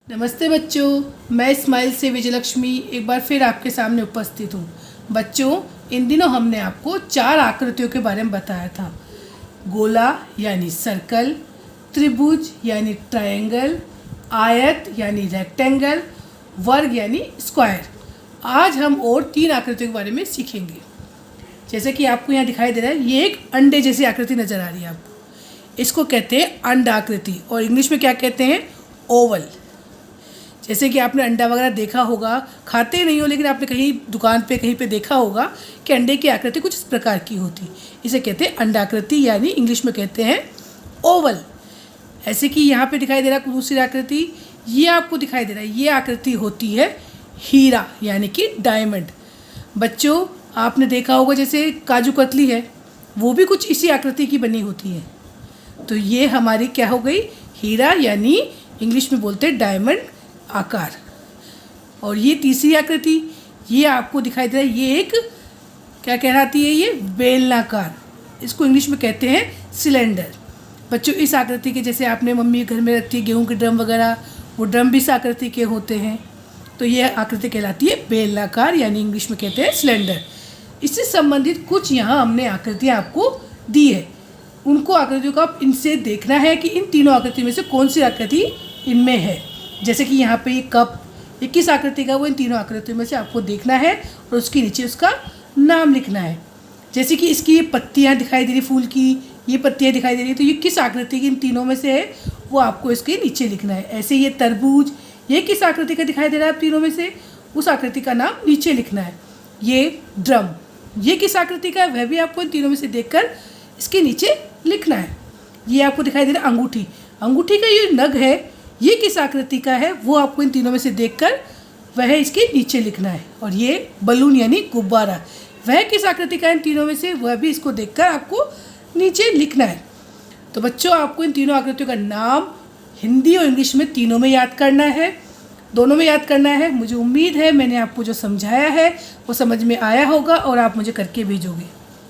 नमस्ते बच्चों, मैं स्माइल से विजयलक्ष्मी एक बार फिर आपके सामने उपस्थित हूँ। बच्चों, इन दिनों हमने आपको 4 आकृतियों के बारे में बताया था। गोला यानी सर्कल, त्रिभुज यानी ट्रायंगल, आयत यानी रेक्टेंगल, वर्ग यानी स्क्वायर। आज हम और 3 आकृतियों के बारे में सीखेंगे। जैसे कि आपको यहाँ दिखाई दे रहा है, ये एक अंडे जैसी आकृति नज़र आ रही है आपको। इसको कहते हैं अंडाकृति और इंग्लिश में क्या कहते हैं? ओवल। जैसे कि आपने अंडा वगैरह देखा होगा, खाते नहीं हो लेकिन आपने कहीं दुकान पे कहीं पे देखा होगा कि अंडे की आकृति कुछ इस प्रकार की होती। इसे कहते हैं अंडाकृति यानी इंग्लिश में कहते हैं ओवल। ऐसे कि यहाँ पे दिखाई दे रहा है दूसरी आकृति, ये आपको दिखाई दे रहा है, ये आकृति होती है हीरा यानी कि डायमंड। बच्चों, आपने देखा होगा जैसे काजू कतली है, वो भी कुछ इसी आकृति की बनी होती है। तो ये हमारी क्या हो गई? हीरा यानी इंग्लिश में बोलते हैं डायमंड आकार। और ये तीसरी आकृति, ये आपको दिखाई दे रहा है, ये एक क्या कहलाती है? ये बेलनाकार। इसको इंग्लिश में कहते हैं सिलेंडर। बच्चों, इस आकृति के जैसे आपने मम्मी घर में रखती है गेहूं के ड्रम वगैरह, वो ड्रम भी इस आकृति के होते हैं। तो ये आकृति कहलाती है बेलनाकार यानी इंग्लिश में कहते हैं सिलेंडर। इससे संबंधित कुछ यहाँ हमने आकृतियाँ आपको दी है। उनको आकृतियों को आप इनसे देखना है कि इन तीनों आकृति में से कौन सी आकृति इनमें है। जैसे कि यहाँ पे ये कप, ये किस आकृति का? वो इन तीनों आकृतियों में से आपको देखना है और उसके नीचे उसका नाम लिखना है। जैसे कि इसकी ये पत्तियाँ दिखाई दे रही, फूल की ये पत्तियाँ दिखाई दे रही, तो ये किस आकृति की इन तीनों में से है, वो आपको इसके नीचे लिखना है। ऐसे ये तरबूज, ये किस आकृति का दिखाई दे रहा है आप तीनों में से, उस आकृति का नाम नीचे लिखना है। ये ड्रम, ये किस आकृति का है, वह भी आपको इन तीनों में से देखकर इसके नीचे लिखना है। ये आपको दिखाई दे रहा है अंगूठी, अंगूठी का ये नग है, ये किस आकृति का है, वो आपको इन तीनों में से देखकर वह इसके नीचे लिखना है। और ये बलून यानी गुब्बारा, वह किस आकृति का है इन तीनों में से, वह भी इसको देखकर आपको नीचे लिखना है। तो बच्चों, आपको इन तीनों आकृतियों का नाम हिंदी और इंग्लिश में तीनों में याद करना है, दोनों में याद करना है। मुझे उम्मीद है मैंने आपको जो समझाया है वो समझ में आया होगा और आप मुझे करके भेजोगे।